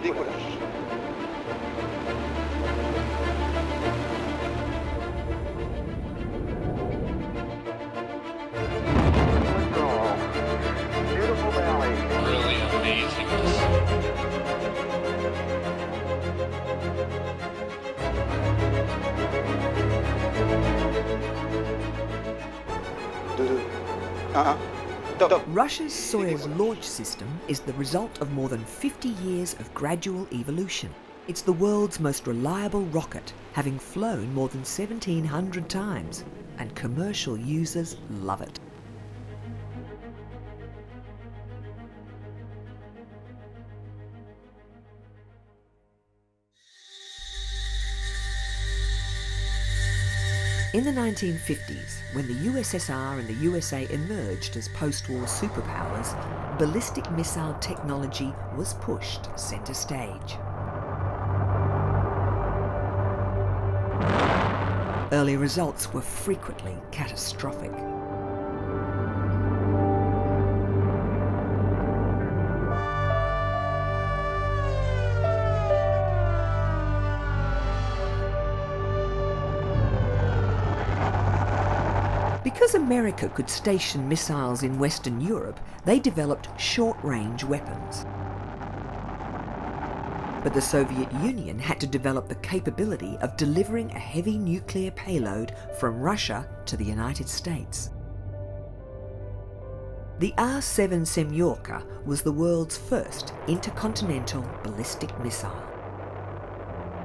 ubiquitous. Beautiful valley. Really amazing. Russia's Soyuz launch system is the result of more than 50 years of gradual evolution. It's the world's most reliable rocket, having flown more than 1,700 times, and commercial users love it. In the 1950s, when the USSR and the USA emerged as post-war superpowers, ballistic missile technology was pushed centre stage. Early results were frequently catastrophic. Because America could station missiles in Western Europe, they developed short-range weapons. But the Soviet Union had to develop the capability of delivering a heavy nuclear payload from Russia to the United States. The R-7 Semyorka was the world's first intercontinental ballistic missile.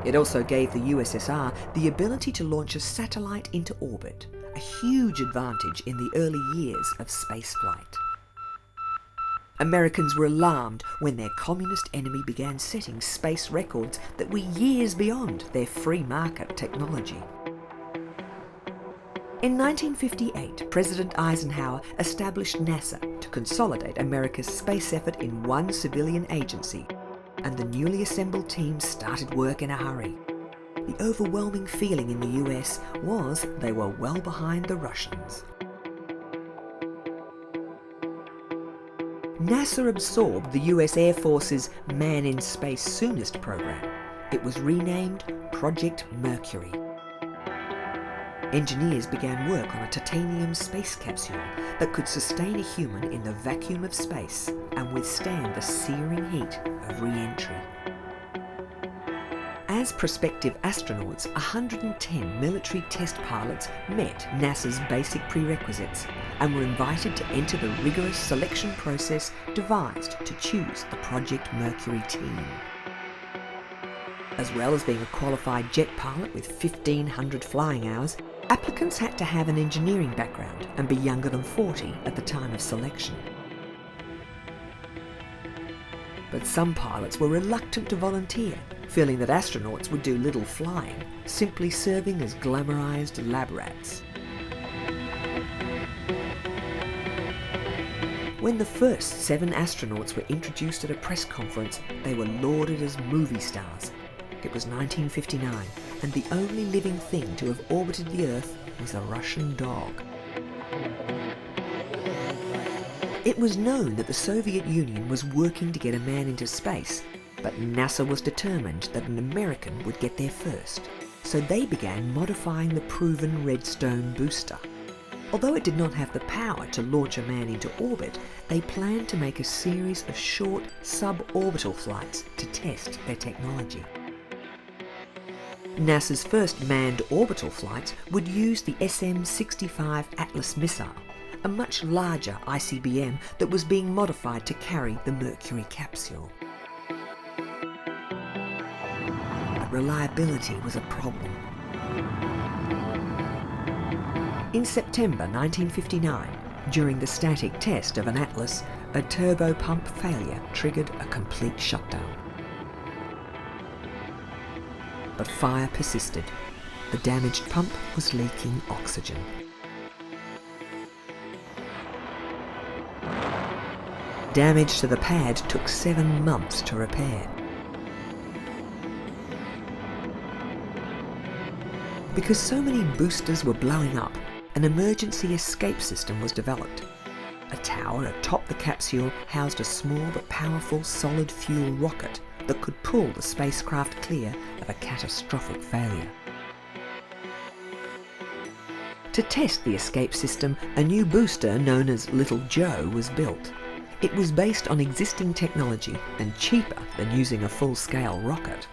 It also gave the USSR the ability to launch a satellite into orbit, a huge advantage in the early years of spaceflight. Americans were alarmed when their communist enemy began setting space records that were years beyond their free market technology. In 1958, President Eisenhower established NASA to consolidate America's space effort in one civilian agency, and the newly assembled team started work in a hurry. The overwhelming feeling in the US was they were well behind the Russians. NASA absorbed the US Air Force's Man in Space Soonest program. It was renamed Project Mercury. Engineers began work on a titanium space capsule that could sustain a human in the vacuum of space and withstand the searing heat of re-entry. As prospective astronauts, 110 military test pilots met NASA's basic prerequisites and were invited to enter the rigorous selection process devised to choose the Project Mercury team. As well as being a qualified jet pilot with 1,500 flying hours, applicants had to have an engineering background and be younger than 40 at the time of selection. But some pilots were reluctant to volunteer, feeling that astronauts would do little flying, simply serving as glamorized lab rats. When the first 7 astronauts were introduced at a press conference, they were lauded as movie stars. It was 1959, and the only living thing to have orbited the Earth was a Russian dog. It was known that the Soviet Union was working to get a man into space, but NASA was determined that an American would get there first, so they began modifying the proven Redstone booster. Although it did not have the power to launch a man into orbit, they planned to make a series of short suborbital flights to test their technology. NASA's first manned orbital flights would use the SM-65 Atlas missile, a much larger ICBM that was being modified to carry the Mercury capsule. But reliability was a problem. In September 1959, during the static test of an Atlas, a turbopump failure triggered a complete shutdown. But fire persisted. The damaged pump was leaking oxygen. Damage to the pad took 7 months to repair. Because so many boosters were blowing up, an emergency escape system was developed. A tower atop the capsule housed a small but powerful solid fuel rocket, that could pull the spacecraft clear of a catastrophic failure. To test the escape system, a new booster known as Little Joe was built. It was based on existing technology and cheaper than using a full-scale rocket.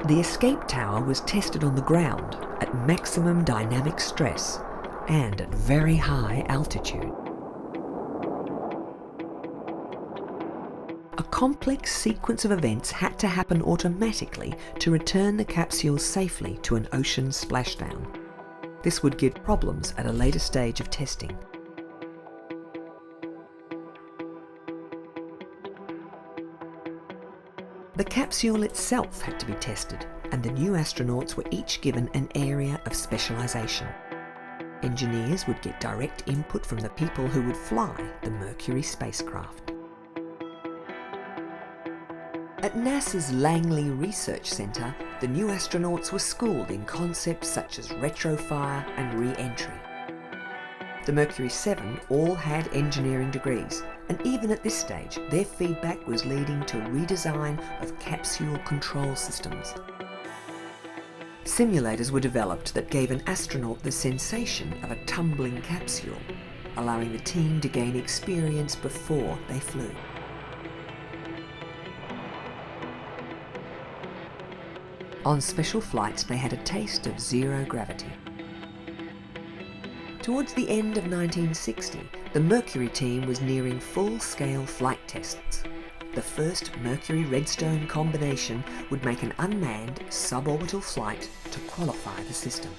The escape tower was tested on the ground at maximum dynamic stress and at very high altitude. A complex sequence of events had to happen automatically to return the capsule safely to an ocean splashdown. This would give problems at a later stage of testing. The capsule itself had to be tested, and the new astronauts were each given an area of specialisation. Engineers would get direct input from the people who would fly the Mercury spacecraft. At NASA's Langley Research Center, the new astronauts were schooled in concepts such as retrofire and re-entry. The Mercury 7 all had engineering degrees, and even at this stage, their feedback was leading to redesign of capsule control systems. Simulators were developed that gave an astronaut the sensation of a tumbling capsule, allowing the team to gain experience before they flew. On special flights, they had a taste of zero gravity. Towards the end of 1960, the Mercury team was nearing full-scale flight tests. The first Mercury-Redstone combination would make an unmanned suborbital flight to qualify the system.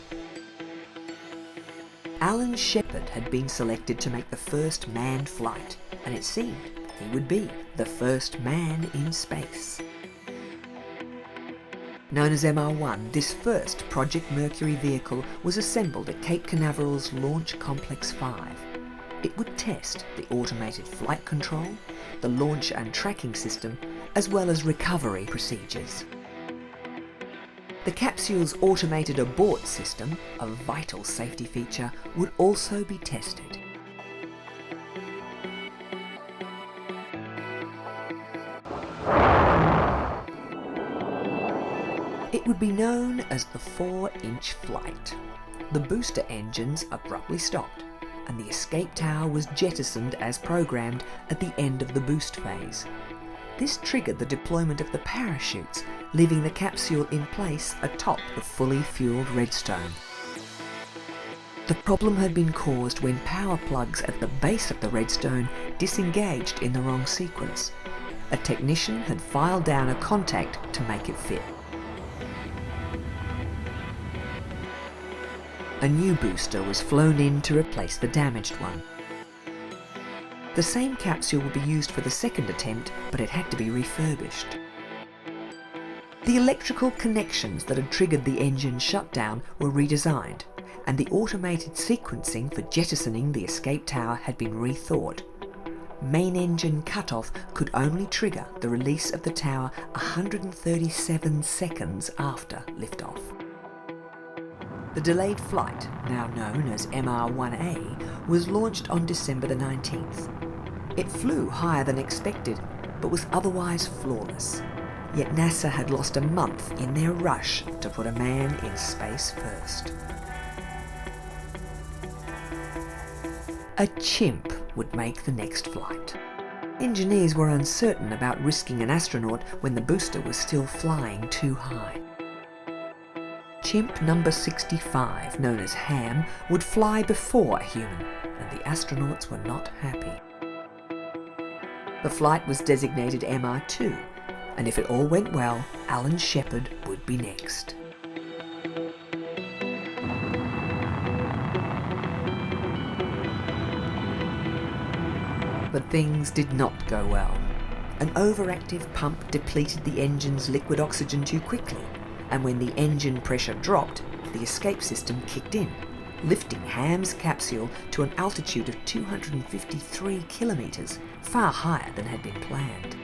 Alan Shepard had been selected to make the first manned flight, and it seemed he would be the first man in space. Known as MR1, this first Project Mercury vehicle was assembled at Cape Canaveral's Launch Complex 5. It would test the automated flight control, the launch and tracking system, as well as recovery procedures. The capsule's automated abort system, a vital safety feature, would also be tested. It would be known as the 4-inch flight. The booster engines abruptly stopped, and the escape tower was jettisoned as programmed at the end of the boost phase. This triggered the deployment of the parachutes, leaving the capsule in place atop the fully fueled Redstone. The problem had been caused when power plugs at the base of the Redstone disengaged in the wrong sequence. A technician had filed down a contact to make it fit. A new booster was flown in to replace the damaged one. The same capsule would be used for the second attempt, but it had to be refurbished. The electrical connections that had triggered the engine shutdown were redesigned, and the automated sequencing for jettisoning the escape tower had been rethought. Main engine cutoff could only trigger the release of the tower 137 seconds after liftoff. The delayed flight, now known as MR1A, was launched on December the 19th. It flew higher than expected, but was otherwise flawless. Yet NASA had lost a month in their rush to put a man in space first. A chimp would make the next flight. Engineers were uncertain about risking an astronaut when the booster was still flying too high. Chimp number 65, known as Ham, would fly before a human, and the astronauts were not happy. The flight was designated MR2, and if it all went well, Alan Shepard would be next. But things did not go well. An overactive pump depleted the engine's liquid oxygen too quickly, and when the engine pressure dropped, the escape system kicked in, lifting Ham's capsule to an altitude of 253 kilometres, far higher than had been planned.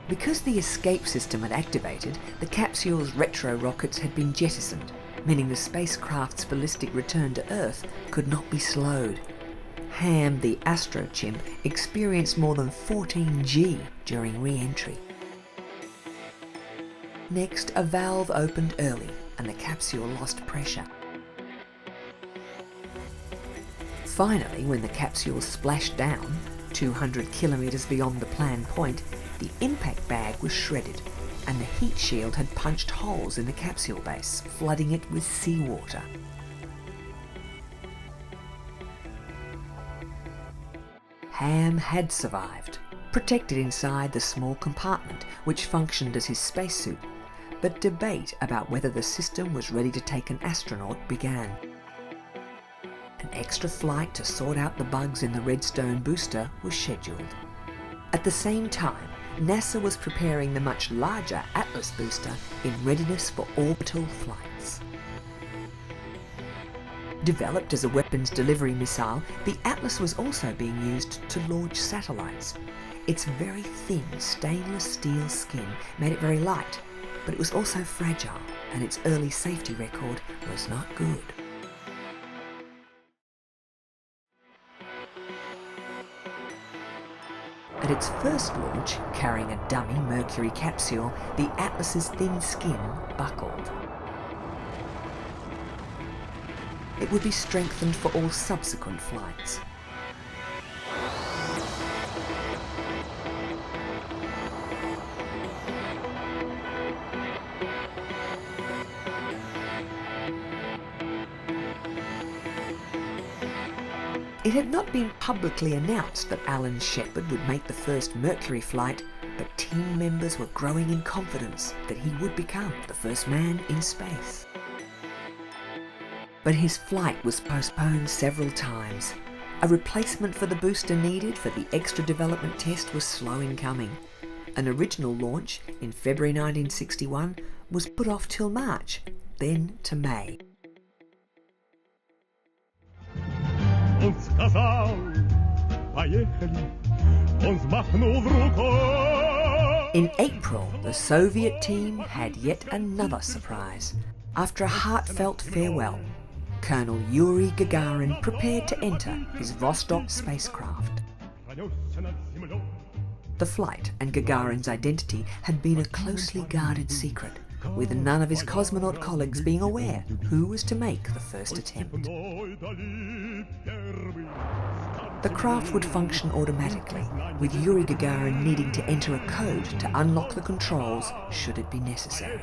Because the escape system had activated, the capsule's retro rockets had been jettisoned, meaning the spacecraft's ballistic return to Earth could not be slowed. Ham, the astrochimp, experienced more than 14 G during re-entry. Next, a valve opened early and the capsule lost pressure. Finally, when the capsule splashed down, 200 kilometres beyond the planned point, the impact bag was shredded and the heat shield had punched holes in the capsule base, flooding it with seawater. Ham had survived, protected inside the small compartment which functioned as his spacesuit, but debate about whether the system was ready to take an astronaut began. An extra flight to sort out the bugs in the Redstone booster was scheduled. At the same time, NASA was preparing the much larger Atlas booster in readiness for orbital flights. Developed as a weapons delivery missile, the Atlas was also being used to launch satellites. Its very thin stainless steel skin made it very light, but it was also fragile, and its early safety record was not good. At its first launch, carrying a dummy Mercury capsule, the Atlas's thin skin buckled. It would be strengthened for all subsequent flights. It had not been publicly announced that Alan Shepard would make the first Mercury flight, but team members were growing in confidence that he would become the first man in space. But his flight was postponed several times. A replacement for the booster needed for the extra development test was slow in coming. An original launch in February 1961 was put off till March, then to May. In April, the Soviet team had yet another surprise. After a heartfelt farewell, Colonel Yuri Gagarin prepared to enter his Vostok spacecraft. The flight and Gagarin's identity had been a closely guarded secret, with none of his cosmonaut colleagues being aware who was to make the first attempt. The craft would function automatically, with Yuri Gagarin needing to enter a code to unlock the controls should it be necessary.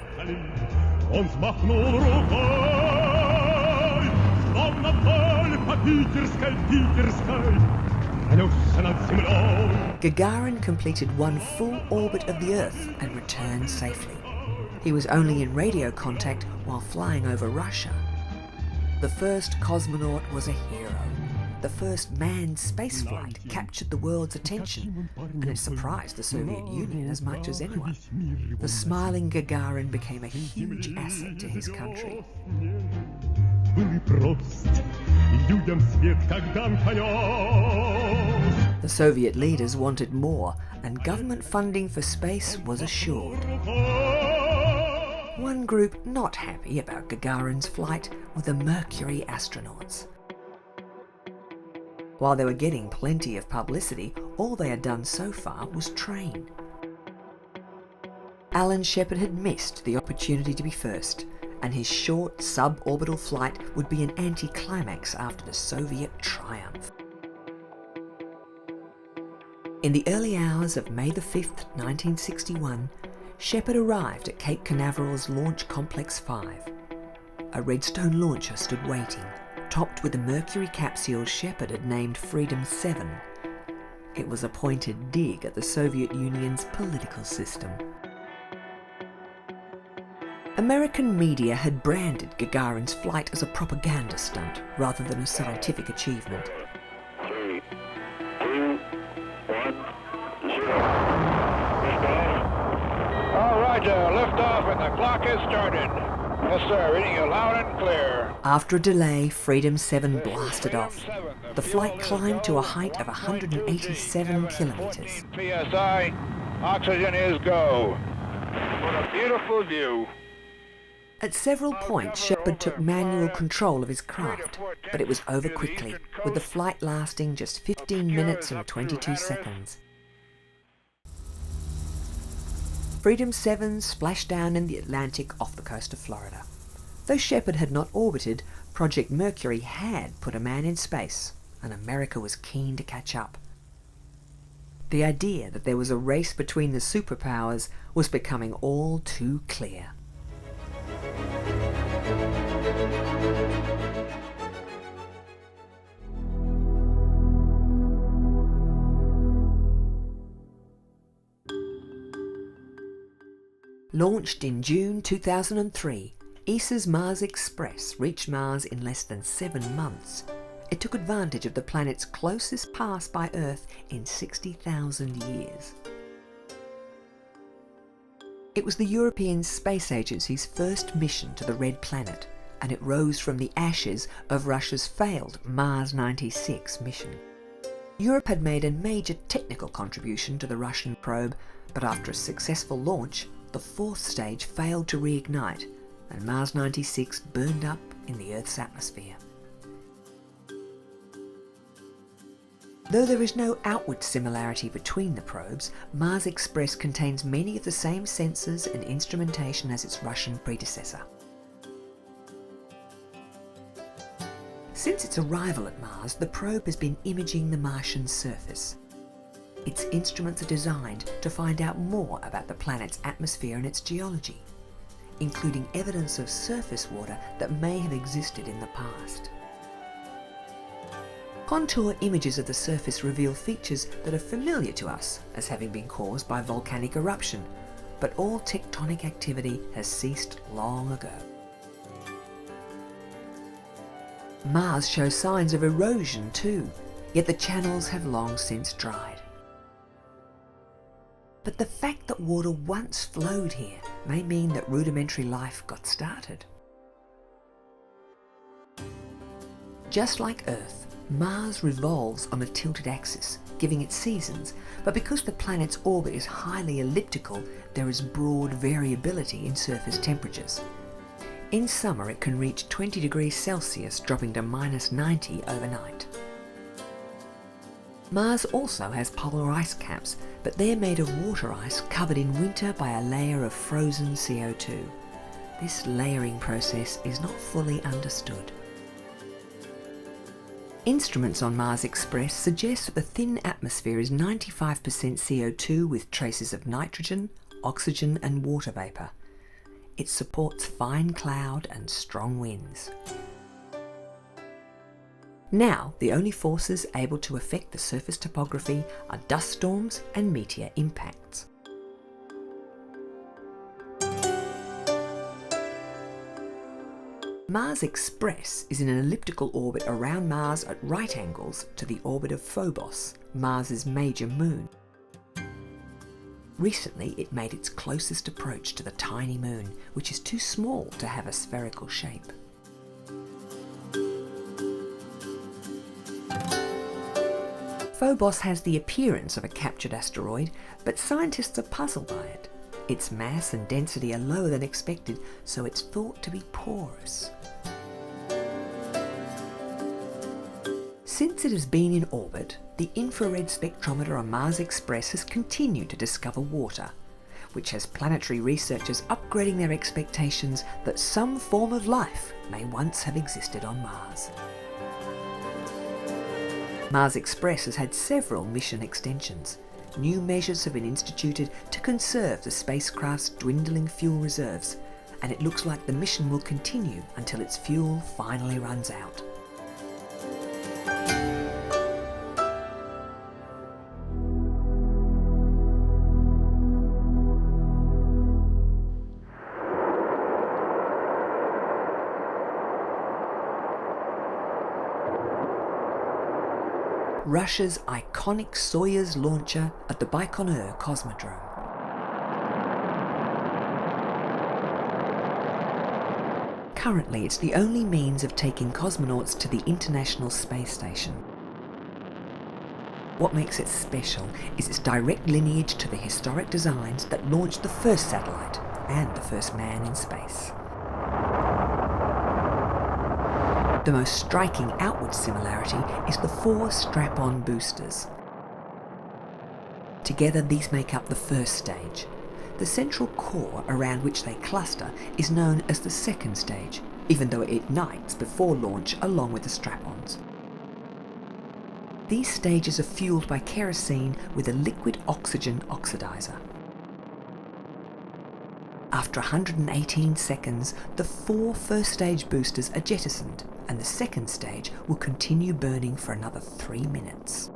Gagarin completed one full orbit of the Earth and returned safely. He was only in radio contact while flying over Russia. The first cosmonaut was a hero. The first manned spaceflight captured the world's attention, and it surprised the Soviet Union as much as anyone. The smiling Gagarin became a huge asset to his country. The Soviet leaders wanted more, and government funding for space was assured. One group not happy about Gagarin's flight were the Mercury astronauts. While they were getting plenty of publicity, all they had done so far was train. Alan Shepard had missed the opportunity to be first, and his short suborbital flight would be an anticlimax after the Soviet triumph. In the early hours of May the 5th, 1961, Shepard arrived at Cape Canaveral's Launch Complex 5. A Redstone launcher stood waiting, topped with a Mercury capsule Shepard had named Freedom 7. It was a pointed dig at the Soviet Union's political system. American media had branded Gagarin's flight as a propaganda stunt rather than a scientific achievement. 3, 2, 1, 0. Liftoff. All right, liftoff, and the clock has started. Yes, sir. Reading you loud and clear. After a delay, Freedom 7 blasted off. The flight climbed to a height of 187 kilometers. PSI, oxygen is go. What a beautiful view. At several points, Shepard took manual control of his craft, but it was over quickly, with the flight lasting just 15 minutes and 22 seconds. Freedom 7 splashed down in the Atlantic off the coast of Florida. Though Shepard had not orbited, Project Mercury had put a man in space, and America was keen to catch up. The idea that there was a race between the superpowers was becoming all too clear. Launched in June 2003, ESA's Mars Express reached Mars in less than 7 months. It took advantage of the planet's closest pass by Earth in 60,000 years. It was the European Space Agency's first mission to the Red Planet, and it rose from the ashes of Russia's failed Mars 96 mission. Europe had made a major technical contribution to the Russian probe, but after a successful launch, the 4th stage failed to reignite, and Mars 96 burned up in the Earth's atmosphere. Though there is no outward similarity between the probes, Mars Express contains many of the same sensors and instrumentation as its Russian predecessor. Since its arrival at Mars, the probe has been imaging the Martian surface. Its instruments are designed to find out more about the planet's atmosphere and its geology, including evidence of surface water that may have existed in the past. Contour images of the surface reveal features that are familiar to us as having been caused by volcanic eruption, but all tectonic activity has ceased long ago. Mars shows signs of erosion too, yet the channels have long since dried. But the fact that water once flowed here may mean that rudimentary life got started. Just like Earth, Mars revolves on a tilted axis, giving it seasons, but because the planet's orbit is highly elliptical, there is broad variability in surface temperatures. In summer it can reach 20 degrees Celsius, dropping to -90 overnight. Mars also has polar ice caps, but they're made of water ice covered in winter by a layer of frozen CO2. This layering process is not fully understood. Instruments on Mars Express suggest that the thin atmosphere is 95% CO2 with traces of nitrogen, oxygen and water vapour. It supports fine cloud and strong winds. Now, the only forces able to affect the surface topography are dust storms and meteor impacts. Mars Express is in an elliptical orbit around Mars at right angles to the orbit of Phobos, Mars's major moon. Recently, it made its closest approach to the tiny moon, which is too small to have a spherical shape. Phobos has the appearance of a captured asteroid, but scientists are puzzled by it. Its mass and density are lower than expected, so it's thought to be porous. Since it has been in orbit, the infrared spectrometer on Mars Express has continued to discover water, which has planetary researchers upgrading their expectations that some form of life may once have existed on Mars. Mars Express has had several mission extensions. New measures have been instituted to conserve the spacecraft's dwindling fuel reserves, and it looks like the mission will continue until its fuel finally runs out. Russia's iconic Soyuz launcher at the Baikonur Cosmodrome. Currently, it's the only means of taking cosmonauts to the International Space Station. What makes it special is its direct lineage to the historic designs that launched the first satellite and the first man in space. The most striking outward similarity is the 4 strap-on boosters. Together these make up the first stage. The central core around which they cluster is known as the second stage, even though it ignites before launch along with the strap-ons. These stages are fueled by kerosene with a liquid oxygen oxidizer. After 118 seconds, the 4 first stage boosters are jettisoned, and the second stage will continue burning for another 3 minutes.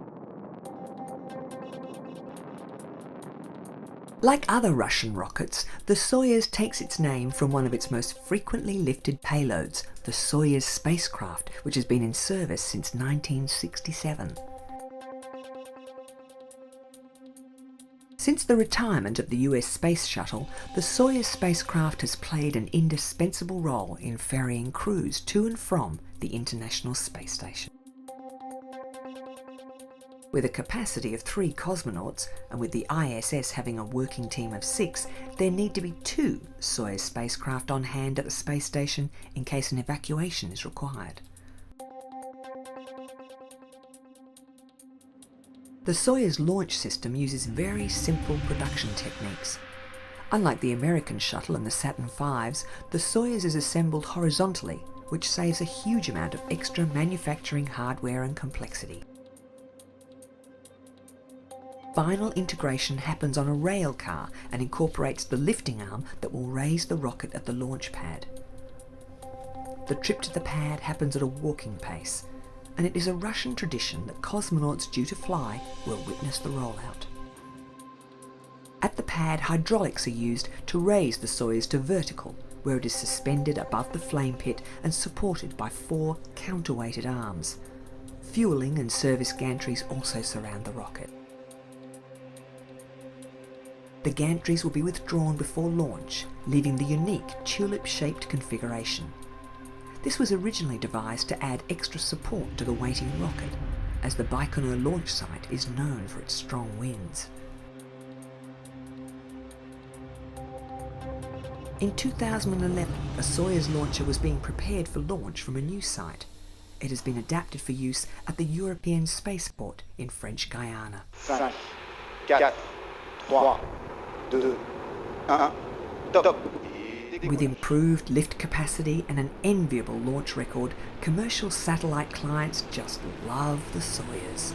Like other Russian rockets, the Soyuz takes its name from one of its most frequently lifted payloads, the Soyuz spacecraft, which has been in service since 1967. Since the retirement of the US Space Shuttle, the Soyuz spacecraft has played an indispensable role in ferrying crews to and from the International Space Station. With a capacity of 3 cosmonauts, and with the ISS having a working team of 6, there need to be 2 Soyuz spacecraft on hand at the space station in case an evacuation is required. The Soyuz launch system uses very simple production techniques. Unlike the American shuttle and the Saturn V's, the Soyuz is assembled horizontally, which saves a huge amount of extra manufacturing hardware and complexity. Final integration happens on a rail car and incorporates the lifting arm that will raise the rocket at the launch pad. The trip to the pad happens at a walking pace, and it is a Russian tradition that cosmonauts due to fly will witness the rollout. At the pad, hydraulics are used to raise the Soyuz to vertical, where it is suspended above the flame pit and supported by 4 counterweighted arms. Fueling and service gantries also surround the rocket. The gantries will be withdrawn before launch, leaving the unique tulip-shaped configuration. This was originally devised to add extra support to the waiting rocket, as the Baikonur launch site is known for its strong winds. In 2011, a Soyuz launcher was being prepared for launch from a new site. It has been adapted for use at the European spaceport in French Guiana. 5, 4, 3, 2, 1, top. With improved lift capacity and an enviable launch record, commercial satellite clients just love the Soyuz.